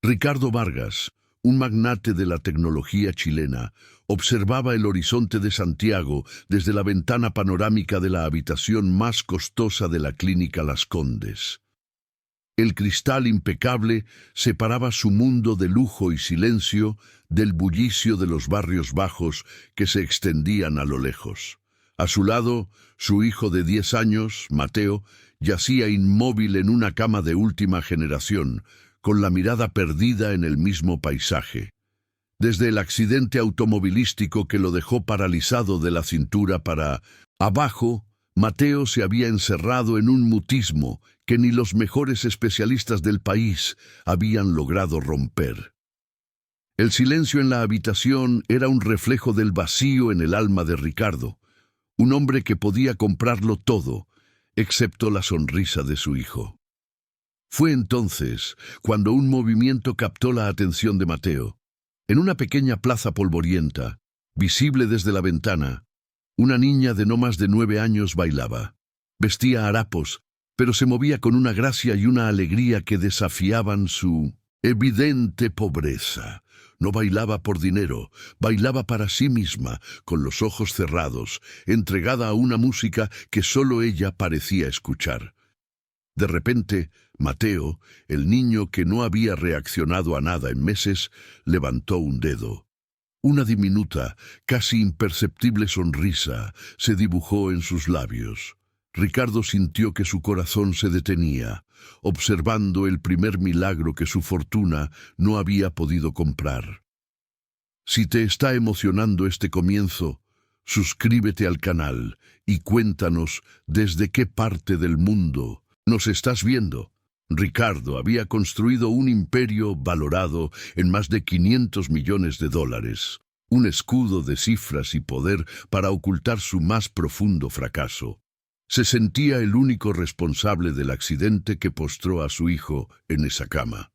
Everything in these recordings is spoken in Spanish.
Ricardo Vargas, un magnate de la tecnología chilena, observaba el horizonte de Santiago desde la ventana panorámica de la habitación más costosa de la clínica Las Condes. El cristal impecable separaba su mundo de lujo y silencio del bullicio de los barrios bajos que se extendían a lo lejos. A su lado, su hijo de 10 años, Mateo, yacía inmóvil en una cama de última generación, con la mirada perdida en el mismo paisaje. Desde el accidente automovilístico que lo dejó paralizado de la cintura para abajo, Mateo se había encerrado en un mutismo que ni los mejores especialistas del país habían logrado romper. El silencio en la habitación era un reflejo del vacío en el alma de Ricardo, un hombre que podía comprarlo todo, excepto la sonrisa de su hijo. Fue entonces cuando un movimiento captó la atención de Mateo. En una pequeña plaza polvorienta, visible desde la ventana, una niña de no más de 9 años bailaba. Vestía harapos, pero se movía con una gracia y una alegría que desafiaban su evidente pobreza. No bailaba por dinero, bailaba para sí misma, con los ojos cerrados, entregada a una música que solo ella parecía escuchar. De repente, Mateo, el niño que no había reaccionado a nada en meses, levantó un dedo. Una diminuta, casi imperceptible sonrisa se dibujó en sus labios. Ricardo sintió que su corazón se detenía, observando el primer milagro que su fortuna no había podido comprar. Si te está emocionando este comienzo, suscríbete al canal y cuéntanos desde qué parte del mundo nos estás viendo. Ricardo había construido un imperio valorado en más de 500 millones de dólares, un escudo de cifras y poder para ocultar su más profundo fracaso. Se sentía el único responsable del accidente que postró a su hijo en esa cama.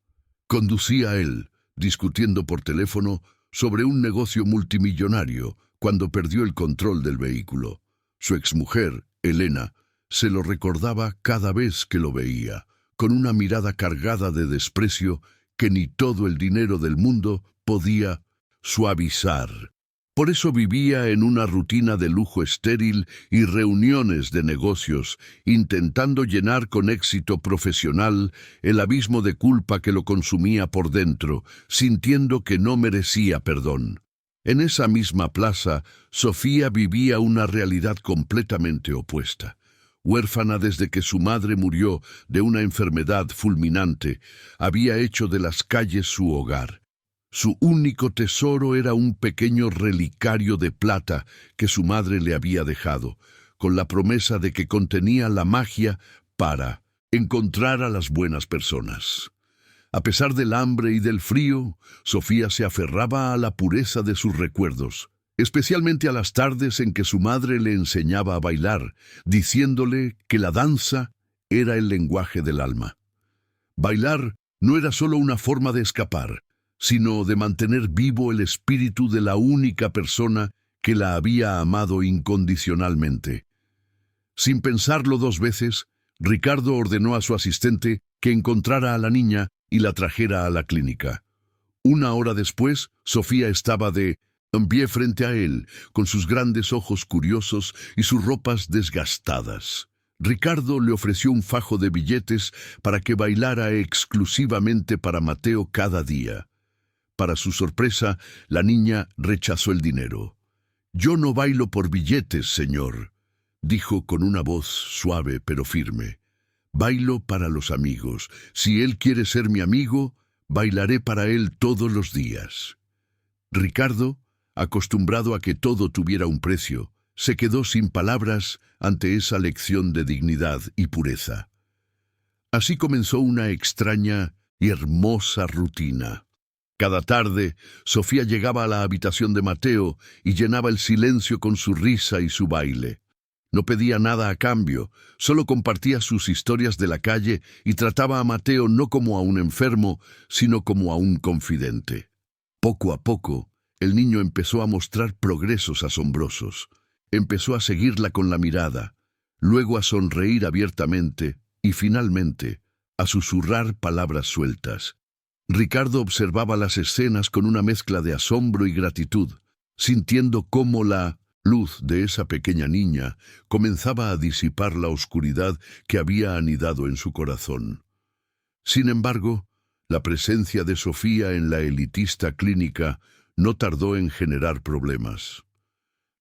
Conducía él, discutiendo por teléfono sobre un negocio multimillonario, cuando perdió el control del vehículo. Su exmujer, Elena, se lo recordaba cada vez que lo veía, con una mirada cargada de desprecio que ni todo el dinero del mundo podía suavizar. Por eso vivía en una rutina de lujo estéril y reuniones de negocios, intentando llenar con éxito profesional el abismo de culpa que lo consumía por dentro, sintiendo que no merecía perdón. En esa misma plaza, Sofía vivía una realidad completamente opuesta. Huérfana desde que su madre murió de una enfermedad fulminante, había hecho de las calles su hogar. Su único tesoro era un pequeño relicario de plata que su madre le había dejado, con la promesa de que contenía la magia para encontrar a las buenas personas. A pesar del hambre y del frío, Sofía se aferraba a la pureza de sus recuerdos, especialmente a las tardes en que su madre le enseñaba a bailar, diciéndole que la danza era el lenguaje del alma. Bailar no era solo una forma de escapar, sino de mantener vivo el espíritu de la única persona que la había amado incondicionalmente. Sin pensarlo 2 veces, Ricardo ordenó a su asistente que encontrara a la niña y la trajera a la clínica. 1 hora después, Sofía estaba en pie frente a él, con sus grandes ojos curiosos y sus ropas desgastadas. Ricardo le ofreció un fajo de billetes para que bailara exclusivamente para Mateo cada día. Para su sorpresa, la niña rechazó el dinero. «Yo no bailo por billetes, señor», dijo con una voz suave pero firme. «Bailo para los amigos. Si él quiere ser mi amigo, bailaré para él todos los días». Ricardo, acostumbrado a que todo tuviera un precio, se quedó sin palabras ante esa lección de dignidad y pureza. Así comenzó una extraña y hermosa rutina. Cada tarde, Sofía llegaba a la habitación de Mateo y llenaba el silencio con su risa y su baile. No pedía nada a cambio, solo compartía sus historias de la calle y trataba a Mateo no como a un enfermo, sino como a un confidente. Poco a poco, el niño empezó a mostrar progresos asombrosos. Empezó a seguirla con la mirada, luego a sonreír abiertamente y finalmente a susurrar palabras sueltas. Ricardo observaba las escenas con una mezcla de asombro y gratitud, sintiendo cómo la luz de esa pequeña niña comenzaba a disipar la oscuridad que había anidado en su corazón. Sin embargo, la presencia de Sofía en la elitista clínica no tardó en generar problemas.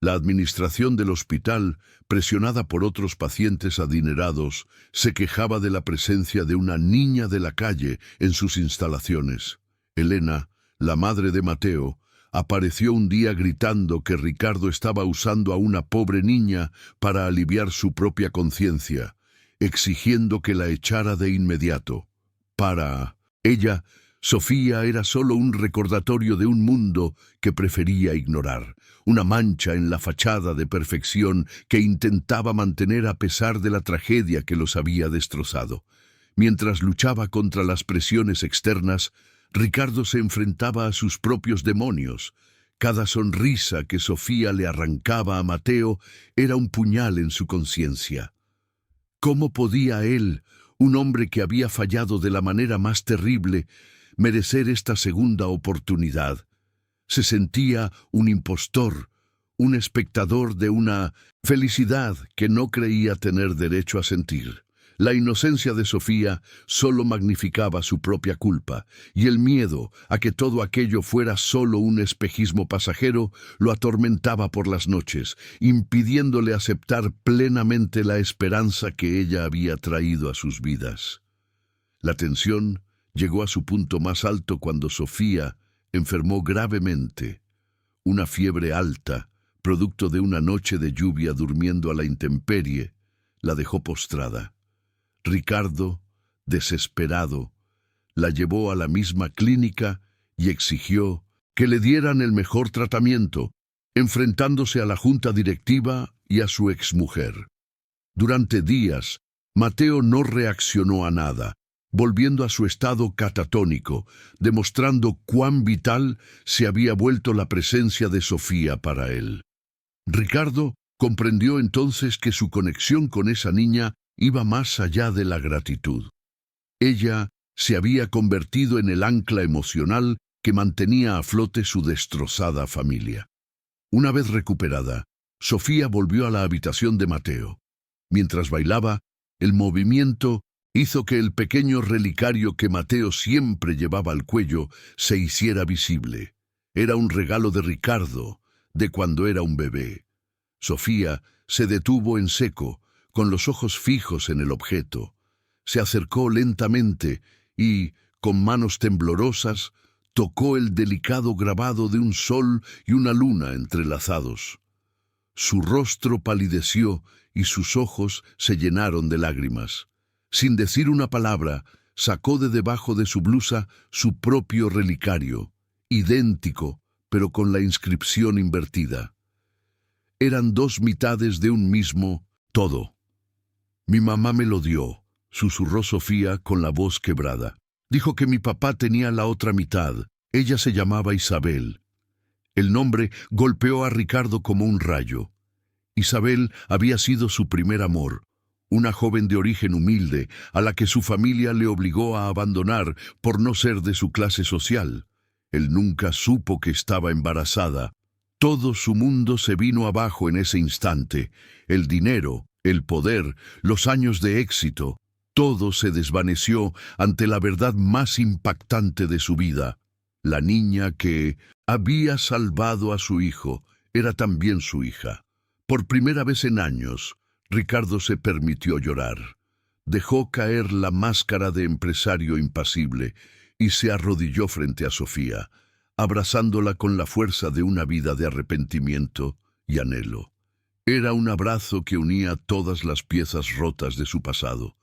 La administración del hospital, presionada por otros pacientes adinerados, se quejaba de la presencia de una niña de la calle en sus instalaciones. Elena, la madre de Mateo, apareció un día gritando que Ricardo estaba usando a una pobre niña para aliviar su propia conciencia, exigiendo que la echara de inmediato. Para ella, Sofía era solo un recordatorio de un mundo que prefería ignorar, una mancha en la fachada de perfección que intentaba mantener a pesar de la tragedia que los había destrozado. Mientras luchaba contra las presiones externas, Ricardo se enfrentaba a sus propios demonios. Cada sonrisa que Sofía le arrancaba a Mateo era un puñal en su conciencia. ¿Cómo podía él, un hombre que había fallado de la manera más terrible, merecer esta segunda oportunidad? Se sentía un impostor, un espectador de una felicidad que no creía tener derecho a sentir. La inocencia de Sofía solo magnificaba su propia culpa, y el miedo a que todo aquello fuera solo un espejismo pasajero lo atormentaba por las noches, impidiéndole aceptar plenamente la esperanza que ella había traído a sus vidas. La tensión llegó a su punto más alto cuando Sofía enfermó gravemente. Una fiebre alta, producto de una noche de lluvia durmiendo a la intemperie, la dejó postrada. Ricardo, desesperado, la llevó a la misma clínica y exigió que le dieran el mejor tratamiento, enfrentándose a la junta directiva y a su exmujer. Durante días, Mateo no reaccionó a nada, volviendo a su estado catatónico, demostrando cuán vital se había vuelto la presencia de Sofía para él. Ricardo comprendió entonces que su conexión con esa niña iba más allá de la gratitud. Ella se había convertido en el ancla emocional que mantenía a flote su destrozada familia. Una vez recuperada, Sofía volvió a la habitación de Mateo. Mientras bailaba, el movimiento hizo que el pequeño relicario que Mateo siempre llevaba al cuello se hiciera visible. Era un regalo de Ricardo, de cuando era un bebé. Sofía se detuvo en seco, con los ojos fijos en el objeto. Se acercó lentamente y, con manos temblorosas, tocó el delicado grabado de un sol y una luna entrelazados. Su rostro palideció y sus ojos se llenaron de lágrimas. Sin decir una palabra, sacó de debajo de su blusa su propio relicario, idéntico, pero con la inscripción invertida. Eran dos mitades de un mismo todo. «Mi mamá me lo dio», susurró Sofía con la voz quebrada. «Dijo que mi papá tenía la otra mitad. Ella se llamaba Isabel». El nombre golpeó a Ricardo como un rayo. Isabel había sido su primer amor, una joven de origen humilde a la que su familia le obligó a abandonar por no ser de su clase social. Él nunca supo que estaba embarazada. Todo su mundo se vino abajo en ese instante. El dinero, el poder, los años de éxito, todo se desvaneció ante la verdad más impactante de su vida. La niña que había salvado a su hijo era también su hija. Por primera vez en años, Ricardo se permitió llorar. Dejó caer la máscara de empresario impasible y se arrodilló frente a Sofía, abrazándola con la fuerza de una vida de arrepentimiento y anhelo. Era un abrazo que unía todas las piezas rotas de su pasado.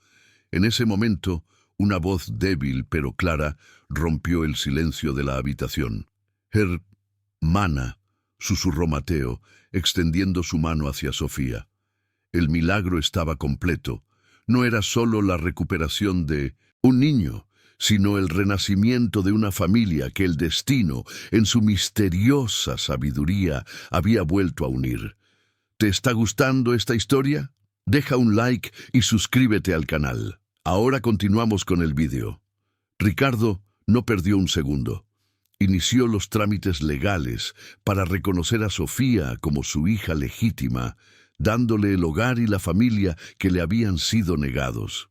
En ese momento, una voz débil pero clara rompió el silencio de la habitación. «Hermana», susurró Mateo, extendiendo su mano hacia Sofía. El milagro estaba completo. No era solo la recuperación de un niño, sino el renacimiento de una familia que el destino, en su misteriosa sabiduría, había vuelto a unir. ¿Te está gustando esta historia? Deja un like y suscríbete al canal. Ahora continuamos con el vídeo. Ricardo No perdió un segundo. Inició los trámites legales para reconocer a Sofía como su hija legítima, dándole el hogar y la familia que le habían sido negados.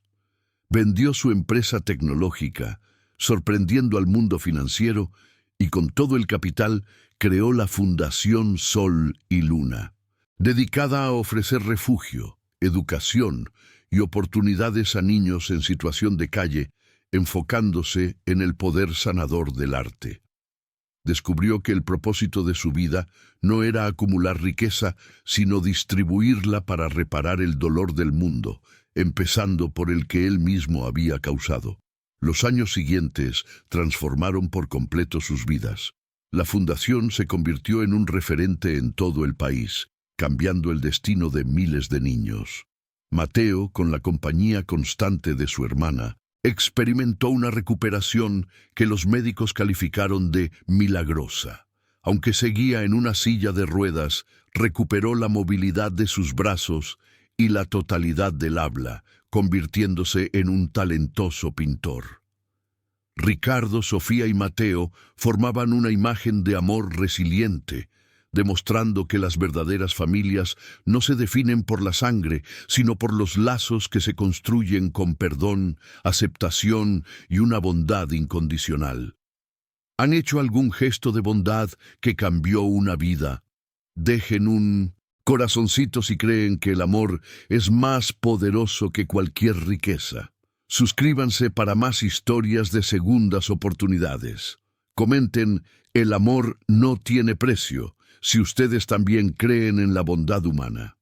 Vendió su empresa tecnológica, sorprendiendo al mundo financiero, y con todo el capital creó la Fundación Sol y Luna, dedicada a ofrecer refugio, educación y oportunidades a niños en situación de calle, enfocándose en el poder sanador del arte. Descubrió que el propósito de su vida no era acumular riqueza, sino distribuirla para reparar el dolor del mundo, empezando por el que él mismo había causado. Los años siguientes transformaron por completo sus vidas. La fundación se convirtió en un referente en todo el país, cambiando el destino de miles de niños. Mateo, con la compañía constante de su hermana, experimentó una recuperación que los médicos calificaron de milagrosa. Aunque seguía en una silla de ruedas, recuperó la movilidad de sus brazos y la totalidad del habla, convirtiéndose en un talentoso pintor. Ricardo, Sofía y Mateo formaban una imagen de amor resiliente, demostrando que las verdaderas familias no se definen por la sangre, sino por los lazos que se construyen con perdón, aceptación y una bondad incondicional. ¿Han hecho algún gesto de bondad que cambió una vida? Dejen un corazoncito si creen que el amor es más poderoso que cualquier riqueza. Suscríbanse para más historias de segundas oportunidades. Comenten, el amor no tiene precio, si ustedes también creen en la bondad humana.